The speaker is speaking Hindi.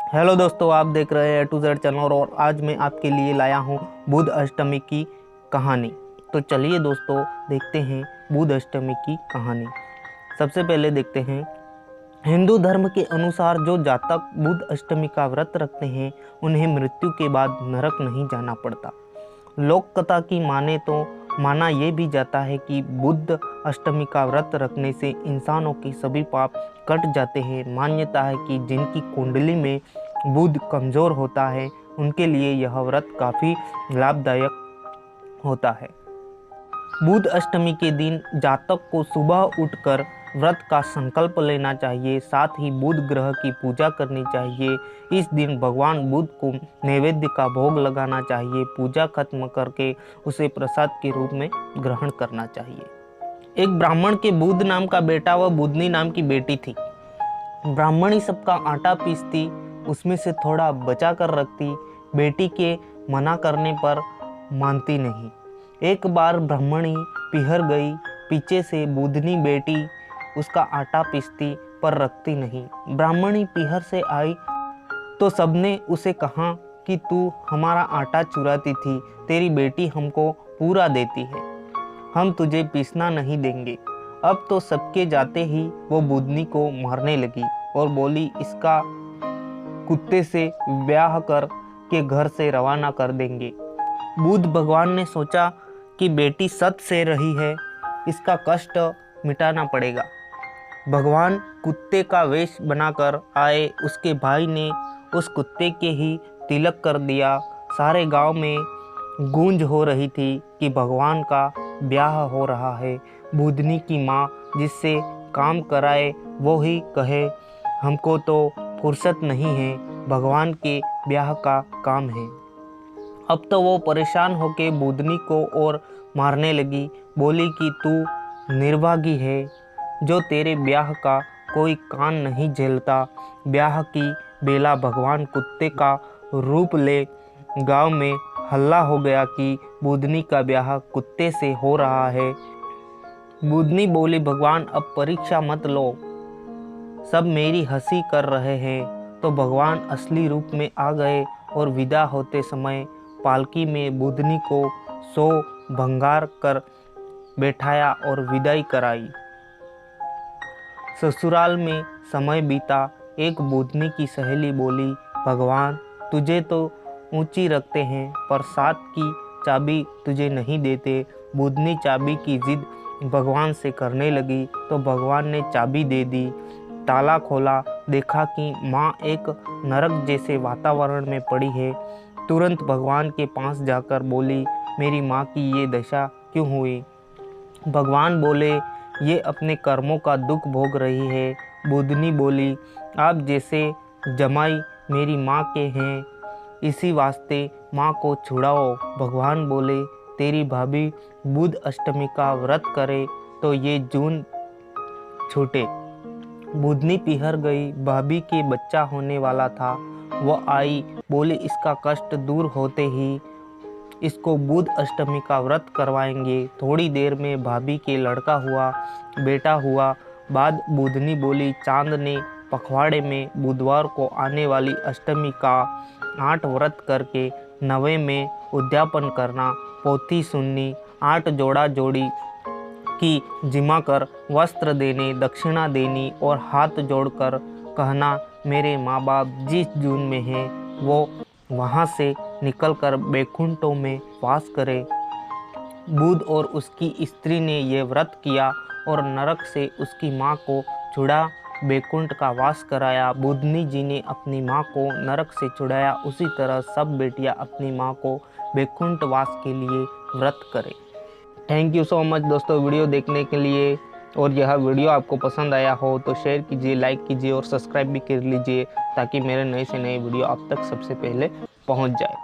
हेलो दोस्तों, आप देख रहे हैं A to Z चैनल और आज मैं आपके लिए लाया हूँ बुध अष्टमी की कहानी। तो चलिए दोस्तों, देखते हैं बुध अष्टमी की कहानी। सबसे पहले देखते हैं, हिंदू धर्म के अनुसार जो जातक बुध अष्टमी का व्रत रखते हैं उन्हें मृत्यु के बाद नरक नहीं जाना पड़ता। लोक कथा की माने तो माना ये भी जाता है कि बुध अष्टमी का व्रत रखने से इंसानों के सभी पाप कट जाते हैं। मान्यता है कि जिनकी कुंडली में बुध कमज़ोर होता है उनके लिए यह व्रत काफ़ी लाभदायक होता है। बुध अष्टमी के दिन जातक को सुबह उठकर व्रत का संकल्प लेना चाहिए। साथ ही बुध ग्रह की पूजा करनी चाहिए। इस दिन भगवान बुध को नैवेद्य का भोग लगाना चाहिए। पूजा खत्म करके उसे प्रसाद के रूप में ग्रहण करना चाहिए। एक ब्राह्मण के बुध नाम का बेटा व बुधनी नाम की बेटी थी। ब्राह्मणी सबका आटा पीसती, उसमें से थोड़ा बचा कर रखती। बेटी के मना करने पर मानती नहीं। एक बार ब्राह्मणी पिहर गई। पीछे से बुधनी बेटी उसका आटा पीसती पर रखती नहीं। ब्राह्मणी पिहर से आई तो सबने उसे कहा कि तू हमारा आटा चुराती थी, तेरी बेटी हमको पूरा देती है, हम तुझे पीसना नहीं देंगे। अब तो सबके जाते ही वो बुधनी को मारने लगी और बोली, इसका कुत्ते से ब्याह कर के घर से रवाना कर देंगे। बुध भगवान ने सोचा कि बेटी सत से रही है, इसका कष्ट मिटाना पड़ेगा। भगवान कुत्ते का वेश बनाकर आए। उसके भाई ने उस कुत्ते के ही तिलक कर दिया। सारे गांव में गूंज हो रही थी कि भगवान का ब्याह हो रहा है। बुधनी की माँ जिससे काम कराए वो ही कहे, हमको तो फुर्सत नहीं है, भगवान के ब्याह का काम है। अब तो वो परेशान होके बुधनी को और मारने लगी। बोली कि तू निर्भागी है, जो तेरे ब्याह का कोई कान नहीं झेलता। ब्याह की बेला भगवान कुत्ते का रूप ले गांव में हल्ला हो गया कि बुधनी का ब्याह कुत्ते से हो रहा है। बुधनी बोली, भगवान अब परीक्षा मत लो, सब मेरी हंसी कर रहे हैं। तो भगवान असली रूप में आ गए और विदा होते समय पालकी में बुधनी को 100 भंगार कर बैठाया और विदाई कराई। ससुराल में समय बीता। एक बुधनी की सहेली बोली, भगवान तुझे तो ऊंची रखते हैं पर साथ की चाबी तुझे नहीं देते। बुधनी चाबी की जिद भगवान से करने लगी तो भगवान ने चाबी दे दी। ताला खोला, देखा कि माँ एक नरक जैसे वातावरण में पड़ी है। तुरंत भगवान के पास जाकर बोली, मेरी माँ की ये दशा क्यों हुई? भगवान बोले, ये अपने कर्मों का दुख भोग रही है। बुधनी बोली, आप जैसे जमाई मेरी माँ के हैं, इसी वास्ते माँ को छुड़ाओ। भगवान बोले, तेरी भाभी बुध अष्टमी का व्रत करे तो ये जून छूटे। बुधनी पिहर गई। भाभी के बच्चा होने वाला था। वो आई, बोली इसका कष्ट दूर होते ही इसको बुध अष्टमी का व्रत करवाएंगे। थोड़ी देर में भाभी के लड़का हुआ, बेटा हुआ। बाद बुधनी बोली, चांद ने पखवाड़े में बुधवार को आने वाली अष्टमी का 8 व्रत करके 9वें में उद्यापन करना, पोथी सुननी, 8 जोड़ा जोड़ी की जिमा कर वस्त्र देने, दक्षिणा देनी और हाथ जोड़कर कहना, मेरे माँ बाप जिस जून में हैं वो वहाँ से निकलकर बैकुंठों में वास करे। बुध और उसकी स्त्री ने यह व्रत किया और नरक से उसकी माँ को छुड़ा बैकुंठ का वास कराया। बुधनी जी ने अपनी माँ को नरक से छुड़ाया। उसी तरह सब बेटियाँ अपनी माँ को बैकुंठ वास के लिए व्रत करें। थैंक यू सो मच दोस्तों वीडियो देखने के लिए। और यह वीडियो आपको पसंद आया हो तो शेयर कीजिए, लाइक कीजिए और सब्सक्राइब भी कर लीजिए ताकि मेरे नए से नए वीडियो आप तक सबसे पहले पहुंच जाए।